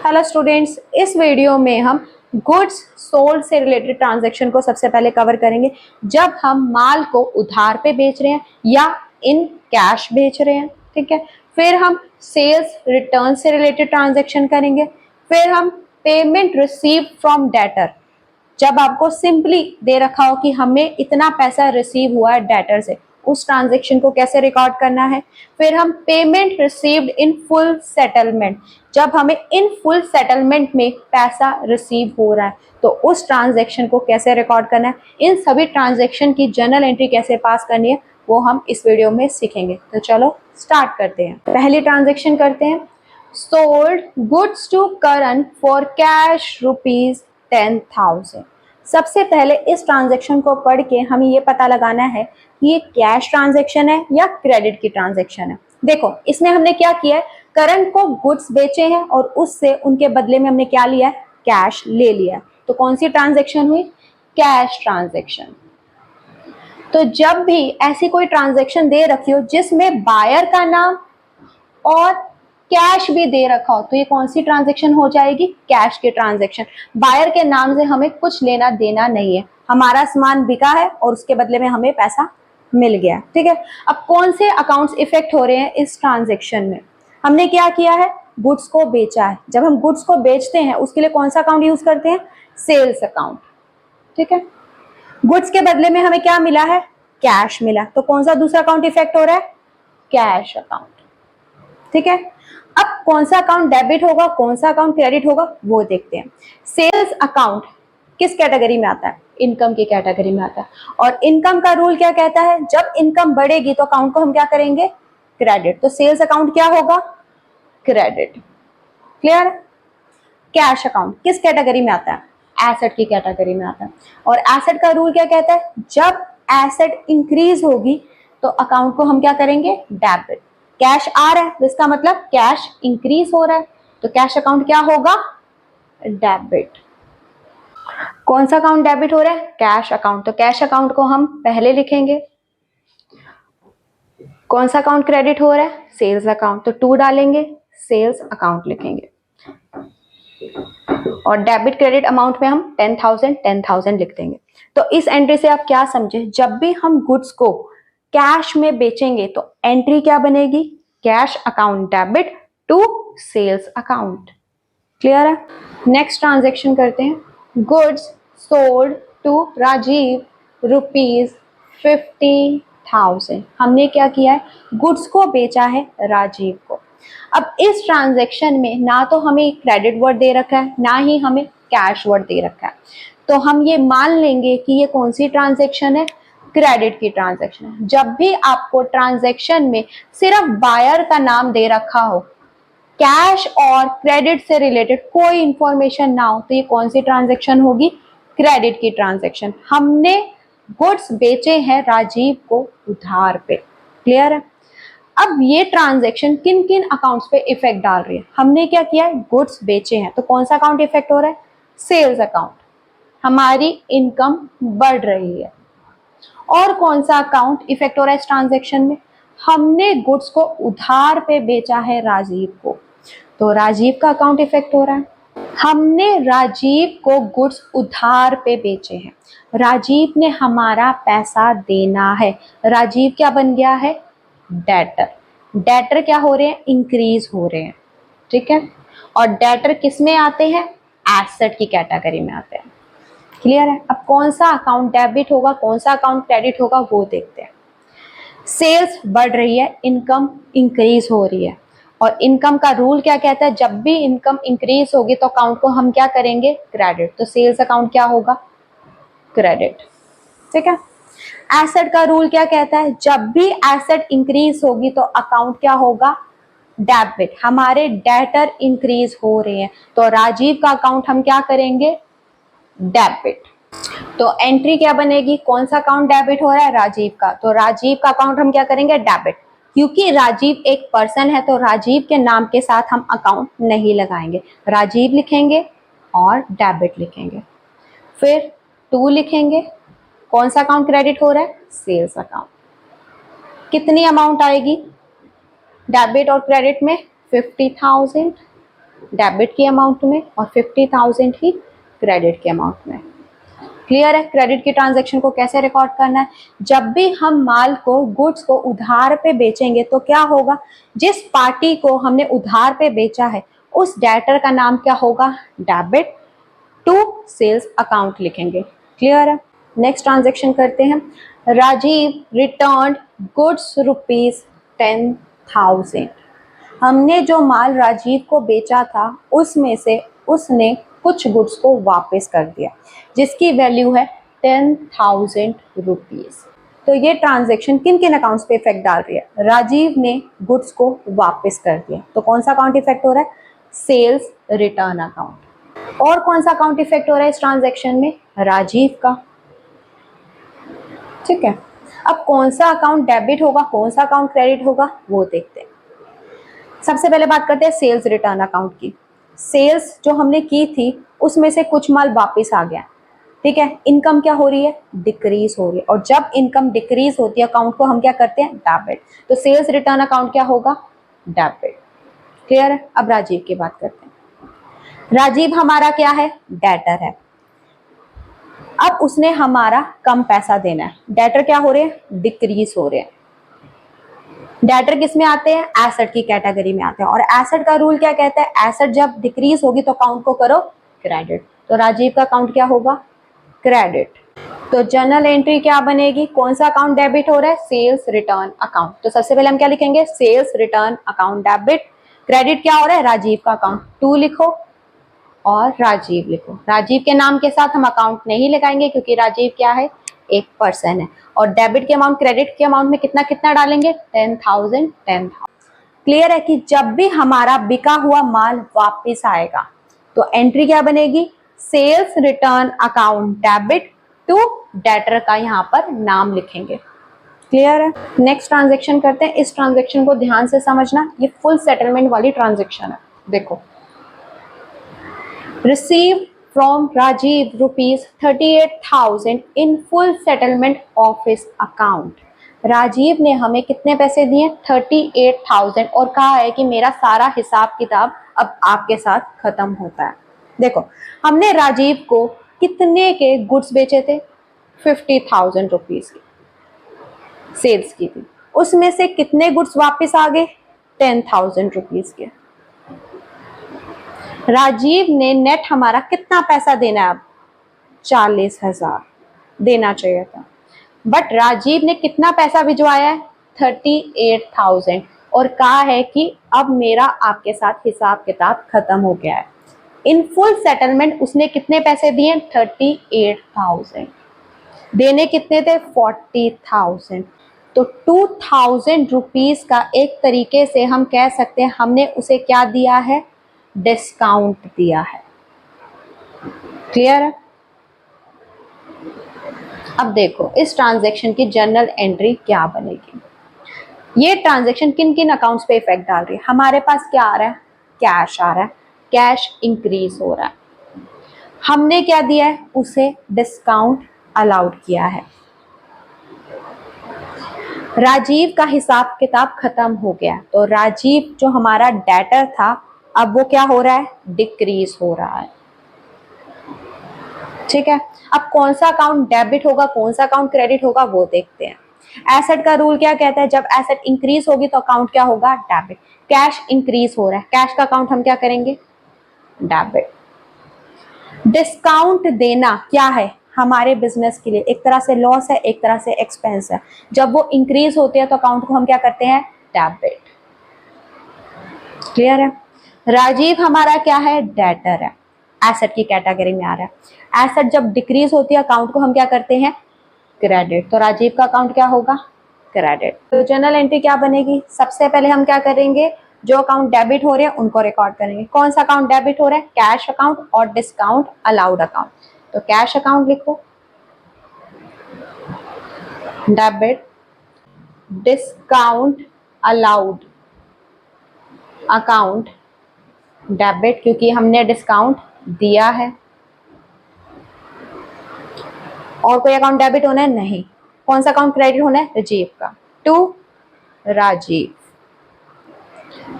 Hello students, इस video में हम गुड्स सोल्ड से रिलेटेड ट्रांजैक्शन को सबसे पहले कवर करेंगे। जब हम माल को उधार पे बेच रहे हैं या इन कैश बेच रहे हैं, ठीक है। फिर हम सेल्स रिटर्न से रिलेटेड ट्रांजैक्शन करेंगे। फिर हम पेमेंट रिसीव फ्रॉम डेटर, जब आपको सिंपली दे रखा हो कि हमें इतना पैसा रिसीव हुआ है डेटर से, उस ट्रांजैक्शन को कैसे रिकॉर्ड करना है। फिर हम payment received in full settlement, जब हमें इन फुल सेटलमेंट में पैसा रिसीव हो रहा है तो उस ट्रांजैक्शन को कैसे रिकॉर्ड करना है। इन सभी ट्रांजैक्शन की जर्नल एंट्री कैसे पास करनी है वो हम इस वीडियो में सीखेंगे। तो चलो स्टार्ट करते हैं। पहली ट्रांजैक्शन करते हैं। Sold goods to Karan for cash ₹10,000। सबसे पहले इस ट्रांजैक्शन को पढ़ के हमें ये पता लगाना है कि ये कैश ट्रांजैक्शन है या क्रेडिट की ट्रांजैक्शन है। देखो, इसमें हमने क्या किया है, करण को गुड्स बेचे हैं और उससे उनके बदले में हमने क्या लिया है, कैश ले लिया। तो कौन सी ट्रांजैक्शन हुई, कैश ट्रांजैक्शन। तो जब भी ऐसी कोई ट्रांजैक्शन दे रखी हो जिसमें बायर का नाम और कैश भी दे रखा हो तो ये कौन सी ट्रांजैक्शन हो जाएगी, कैश की ट्रांजैक्शन। बायर के नाम से हमें कुछ लेना देना नहीं है, हमारा सामान बिका है और उसके बदले में हमें पैसा मिल गया, ठीक है। अब कौन से अकाउंट्स इफेक्ट हो रहे हैं इस ट्रांजैक्शन में, हमने क्या किया है, गुड्स को बेचा है। जब हम गुड्स को बेचते हैं उसके लिए कौन सा अकाउंट यूज करते हैं, सेल्स अकाउंट, ठीक है। गुड्स के बदले में हमें क्या मिला है, कैश मिला, तो कौन सा दूसरा अकाउंट इफेक्ट हो रहा है, कैश अकाउंट, ठीक है। अब कौन सा अकाउंट डेबिट होगा, कौन सा अकाउंट क्रेडिट होगा वो देखते हैं। सेल्स अकाउंट किस कैटेगरी में आता है, इनकम की कैटेगरी में आता है। और इनकम का रूल क्या कहता है, जब इनकम बढ़ेगी तो अकाउंट को हम क्या करेंगे, क्रेडिट। तो सेल्स अकाउंट क्या होगा, क्रेडिट, क्लियर। कैश अकाउंट किस कैटेगरी में आता है, एसेट की कैटेगरी में आता है। और एसेट का रूल क्या कहता है, जब एसेट इंक्रीज होगी तो अकाउंट को हम क्या करेंगे, डेबिट। कैश आ रहा है तो इसका मतलब कैश इंक्रीज हो रहा है, तो कैश अकाउंट क्या होगा, डेबिट। कौन सा अकाउंट डेबिट हो रहा है, कैश अकाउंट, तो कैश अकाउंट को हम पहले लिखेंगे। कौन सा अकाउंट क्रेडिट हो रहा है, सेल्स अकाउंट, तो 2 डालेंगे, सेल्स अकाउंट लिखेंगे। और डेबिट क्रेडिट अमाउंट में हम 10,000 लिख देंगे। तो इस एंट्री से आप क्या समझे, जब भी हम गुड्स को कैश में बेचेंगे तो एंट्री क्या बनेगी, cash account debit to sales account, clear है। नेक्स्ट ट्रांजैक्शन करते हैं। Goods sold to Rajiv ₹50,000। हमने क्या किया है, गुड्स को बेचा है राजीव को। अब इस ट्रांजैक्शन में ना तो हमें क्रेडिट वर्ड दे रखा है ना ही हमें कैश वर्ड दे रखा है, तो हम ये मान लेंगे कि ये कौन सी ट्रांजैक्शन है, क्रेडिट की ट्रांजैक्शन है। जब भी आपको ट्रांजैक्शन में सिर्फ बायर का नाम दे रखा हो, कैश और क्रेडिट से रिलेटेड कोई इंफॉर्मेशन ना हो, तो ये कौन सी ट्रांजैक्शन होगी, क्रेडिट की ट्रांजैक्शन। हमने गुड्स बेचे हैं राजीव को उधार पे, क्लियर है। अब ये ट्रांजैक्शन किन किन अकाउंट्स पे इफेक्ट डाल रही है, हमने क्या किया है, गुड्स बेचे हैं तो कौन सा अकाउंट इफेक्ट हो रहा है, सेल्स अकाउंट, हमारी इनकम बढ़ रही है। और कौन सा अकाउंट इफेक्ट हो रहा है इस ट्रांजैक्शन में, हमने गुड्स को उधार पे बेचा है राजीव को, तो राजीव का अकाउंट इफेक्ट हो रहा है। हमने राजीव को गुड्स उधार पे बेचे हैं, राजीव ने हमारा पैसा देना है, राजीव क्या बन गया है, डेटर। डेटर क्या हो रहे हैं, इंक्रीज हो रहे हैं, ठीक है। और डेटर किस में आते हैं, एसेट की कैटेगरी में आते हैं, क्लियर है। अब कौन सा अकाउंट डेबिट होगा, कौन सा अकाउंट क्रेडिट होगा वो देखते हैं। सेल्स बढ़ रही है, इनकम इंक्रीज हो रही है, और इनकम का रूल क्या कहता है, जब भी इनकम इंक्रीज होगी तो अकाउंट को हम क्या करेंगे, क्रेडिट। तो सेल्स अकाउंट क्या होगा, क्रेडिट, ठीक है। एसेट का रूल क्या कहता है, जब भी एसेट इंक्रीज होगी तो अकाउंट क्या होगा, डेबिट। हमारे डेटर इंक्रीज हो रहे हैं तो राजीव का अकाउंट हम क्या करेंगे, डेबिट। तो एंट्री क्या बनेगी, कौन सा अकाउंट डेबिट हो रहा है, राजीव का, तो राजीव का अकाउंट हम क्या करेंगे, डेबिट। क्योंकि राजीव एक पर्सन है तो राजीव के नाम के साथ हम अकाउंट नहीं लगाएंगे, राजीव लिखेंगे और डेबिट लिखेंगे। फिर 2 लिखेंगे, कौन सा अकाउंट क्रेडिट हो रहा है, सेल्स अकाउंट। कितनी अमाउंट आएगी डेबिट और क्रेडिट में, 50,000। डेबिट की अमाउंट में और 50,000 ही क्रेडिट के अमाउंट में। क्लियर है क्रेडिट की ट्रांजैक्शन को कैसे रिकॉर्ड करना है। जब भी हम माल को गुड्स को उधार पे बेचेंगे तो क्या होगा, जिस पार्टी को हमने उधार पे बेचा है उस डेटर का नाम क्या होगा, डेबिट टू सेल्स अकाउंट लिखेंगे। क्लियर है। नेक्स्ट ट्रांजैक्शन करते हैं। Rajiv return goods ₹10,000। हमने जो माल राजीव को बेचा था उसमें से उसने कुछ गुड्स को वापस कर दिया जिसकी वैल्यू है 10,000 रुपीज। तो ये ट्रांजैक्शन किन किन अकाउंट्स पे इफेक्ट डाल रही है, राजीव ने गुड्स को वापस कर दिया तो कौन सा अकाउंट इफेक्ट हो रहा है, सेल्स रिटर्न अकाउंट। और कौन सा अकाउंट इफेक्ट हो रहा है इस ट्रांजैक्शन में, राजीव का। ठीक है, अब कौन सा अकाउंट डेबिट होगा कौन सा अकाउंट क्रेडिट होगा वो देखते हैं। सबसे पहले बात करते हैं सेल्स रिटर्न अकाउंट की। सेल्स जो हमने की थी उसमें से कुछ माल वापस आ गया, ठीक है, इनकम क्या हो रही है, डिक्रीज हो रही है। और जब इनकम डिक्रीज होती है अकाउंट को हम क्या करते हैं, डेबिट। तो सेल्स रिटर्न अकाउंट क्या होगा, डेबिट। क्लियर है। अब राजीव की बात करते हैं। राजीव हमारा क्या है, डेटर है। अब उसने हमारा कम पैसा देना है, डेटर क्या हो रहे हैं, डिक्रीज हो रहे हैं। डेटर किस में आते हैं, एसेट की कैटेगरी में आते हैं। और एसेट का रूल क्या कहता है, एसेट जब डिक्रीज होगी तो अकाउंट को करो क्रेडिट। तो राजीव का अकाउंट क्या होगा, क्रेडिट। तो जर्नल एंट्री क्या बनेगी, कौन सा अकाउंट डेबिट हो रहा है, सेल्स रिटर्न अकाउंट। तो सबसे पहले हम क्या लिखेंगे, sales return account debit. Credit क्या हो रहा है, राजीव का अकाउंट, 2 लिखो और राजीव लिखो। राजीव के नाम के साथ हम अकाउंट नहीं लगाएंगे क्योंकि राजीव क्या है, एक पर्सन है। और डेबिट के अमाउंट क्रेडिट के अमाउंट में कितना कितना डालेंगे, 10,000 10,000। क्लियर है कि जब भी हमारा बिका हुआ माल वापस आएगा तो एंट्री क्या बनेगी, sales return account debit to debtor का यहाँ पर नाम लिखेंगे। क्लियर है। नेक्स्ट ट्रांजेक्शन करते हैं। इस ट्रांजेक्शन को ध्यान से समझना, ये फुल सेटलमेंट वाली ट्रांजेक्शन है। देखो, received from Rajiv rupees 38,000 in full settlement of his account। Rajiv ने हमें कितने पैसे दिए, 38,000 और कहा है कि मेरा सारा हिसाब किताब अब आपके साथ खत्म होता है। देखो, हमने राजीव को कितने के गुड्स बेचे थे, 50,000 रुपीज की सेल्स की थी, उसमें से कितने गुड्स वापस आ गए, 10,000 रुपीज के। राजीव ने नेट हमारा कितना पैसा देना है, अब 40,000 देना चाहिए था, बट राजीव ने कितना पैसा भिजवाया है, 38,000 और कहा है कि अब मेरा आपके साथ हिसाब किताब खत्म हो गया है। इन फुल सेटलमेंट उसने कितने पैसे दिए, 38,000, देने कितने थे, 40,000। तो 2,000 रुपीज का एक तरीके से हम कह सकते हैं हमने उसे क्या दिया है, डिस्काउंट दिया है। क्लियर है। अब देखो इस ट्रांजैक्शन की जर्नल एंट्री क्या बनेगी। ये ट्रांजैक्शन किन किन अकाउंट्स पे इफेक्ट डाल रही है, हमारे पास क्या आ रहा है, कैश आ रहा है, कैश इंक्रीज हो रहा है। हमने क्या दिया है, उसे डिस्काउंट अलाउड किया है। राजीव का हिसाब किताब खत्म हो गया तो राजीव जो हमारा डेटर था अब वो क्या हो रहा है, डिक्रीज हो रहा है। ठीक है, अब कौन सा अकाउंट डेबिट होगा कौन सा अकाउंट क्रेडिट होगा वो देखते हैं। एसेट का रूल क्या कहता है, जब एसेट इंक्रीज होगी तो अकाउंट क्या होगा, डेबिट। कैश इंक्रीज हो रहा है, कैश का अकाउंट हम क्या करेंगे, डेबिट। डिस्काउंट देना क्या है, हमारे बिजनेस के लिए एक तरह से लॉस है एक तरह से एक्सपेंस है। जब वो इंक्रीज होते हैं तो अकाउंट को हम क्या करते हैं, डेबिट। क्लियर है। राजीव हमारा क्या है, डेटर है, एसेट की कैटेगरी में आ रहा है। एसेट जब डिक्रीज होती है अकाउंट को हम क्या करते हैं, क्रेडिट। तो राजीव का अकाउंट क्या होगा, क्रेडिट। तो जर्नल एंट्री क्या बनेगी, सबसे पहले हम क्या करेंगे, जो अकाउंट डेबिट हो रहे हैं उनको रिकॉर्ड करेंगे। कौन सा अकाउंट डेबिट हो रहा है, कैश अकाउंट और डिस्काउंट अलाउड अकाउंट। तो कैश अकाउंट लिखो, debit, discount allowed account debit क्योंकि हमने डिस्काउंट दिया है। और कोई अकाउंट डेबिट होना है, नहीं। कौन सा अकाउंट क्रेडिट होना है, राजीव का, टू राजीव।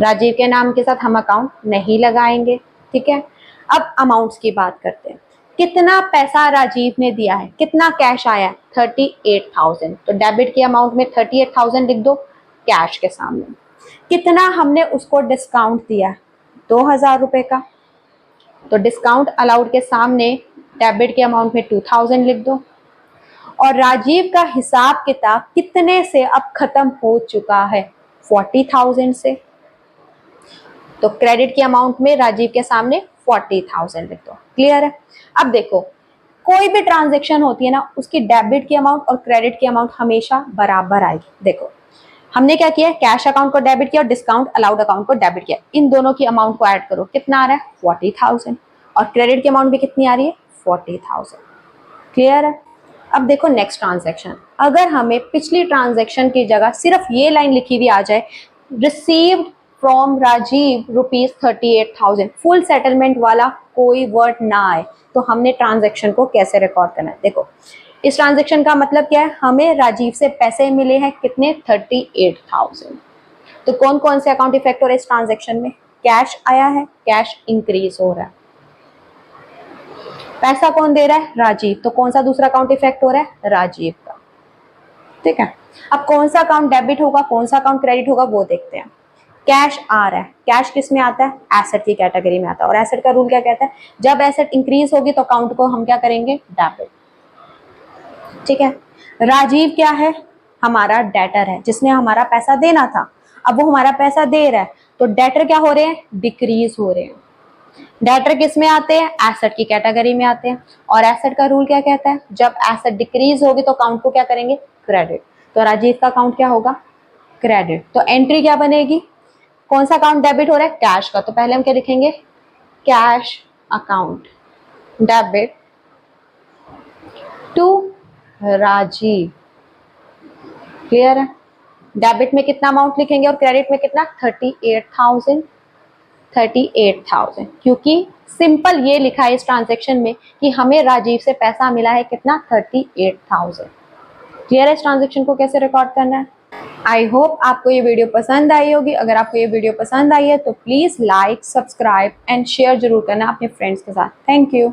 राजीव के नाम के साथ हम अकाउंट नहीं लगाएंगे, ठीक है। अब अमाउंट्स की बात करते हैं, कितना पैसा राजीव ने दिया है, कितना कैश आया है, 38,000। तो डेबिट की अमाउंट में 38,000 लिख दो कैश के सामने। कितना हमने उसको डिस्काउंट दिया है, 2,000 रुपए का, तो डिस्काउंट अलाउड के सामने डेबिट के अमाउंट में 2,000 लिख दो। और राजीव का हिसाब किताब कितने से अब खत्म हो चुका है, 40,000 से, तो क्रेडिट की अमाउंट में राजीव के सामने 40,000 लिख दो। क्लियर है। अब देखो, कोई भी ट्रांजेक्शन होती है ना, उसकी डेबिट की अमाउंट और क्रेडिट की अमाउंट हमेशा बराबर आएगी। देखो हमने क्या किया, कैश अकाउंट को डेबिट किया और डिस्काउंट अलाउड अकाउंट को डेबिट किया, इन दोनों की अमाउंट को ऐड करो, कितना आ रहा है, 40,000, और क्रेडिट की अमाउंट भी कितनी आ रही है, 40,000। क्लियर है। अब देखो नेक्स्ट ट्रांजेक्शन, अगर हमें पिछली ट्रांजेक्शन की जगह सिर्फ ये लाइन लिखी हुई आ जाए, received from Rajiv ₹38,000, full settlement वाला कोई वर्ड ना आए, तो हमने ट्रांजेक्शन को कैसे रिकॉर्ड करना है। देखो इस ट्रांजेक्शन का मतलब क्या है, हमें राजीव से पैसे मिले हैं कितने, 38,000। तो कौन कौन से अकाउंट इफेक्ट हो रहे हैं इस ट्रांजेक्शन में, कैश आया है, कैश इंक्रीज हो रहा है, पैसा कौन दे रहा है, राजीव, तो कौन सा दूसरा अकाउंट इफेक्ट हो रहा है, राजीव का। ठीक है। अब कौन सा अकाउंट डेबिट होगा, कौन सा अकाउंट क्रेडिट होगा, वो देखते हैं। कैश आ रहा है, कैश किस में आता है, एसेट की कैटेगरी में आता है, और एसेट का रूल क्या कहता है, जब एसेट इंक्रीज होगी तो अकाउंट को हम क्या करेंगे, डेबिट। ठीक है। राजीव क्या है, हमारा डेटर है, जिसने हमारा पैसा देना था, अब वो हमारा पैसा दे रहा है, तो डेटर क्या हो रहे हैं, डिक्रीज हो रहे हैं। डेटर किस में आते हैं, एसेट की कैटेगरी में आते हैं, और एसेट का रूल क्या कहता है, जब एसेट डिक्रीज होगी तो अकाउंट को क्या करेंगे, क्रेडिट। तो राजीव का अकाउंट क्या होगा, क्रेडिट। तो एंट्री क्या बनेगी, कौन सा अकाउंट डेबिट हो रहा है, कैश का, तो पहले हम क्या लिखेंगे, cash account debit to Rajiv. Clear है। डेबिट में कितना अमाउंट लिखेंगे और क्रेडिट में कितना, 38,000, 38,000, क्योंकि सिंपल ये लिखा है इस ट्रांजेक्शन में कि हमें राजीव से पैसा मिला है कितना, 38,000। क्लियर है इस ट्रांजेक्शन को कैसे रिकॉर्ड करना है। आई होप आपको ये वीडियो पसंद आई होगी। अगर आपको ये वीडियो पसंद आई है तो please like, subscribe and share जरूर करना अपने फ्रेंड्स के साथ। Thank you.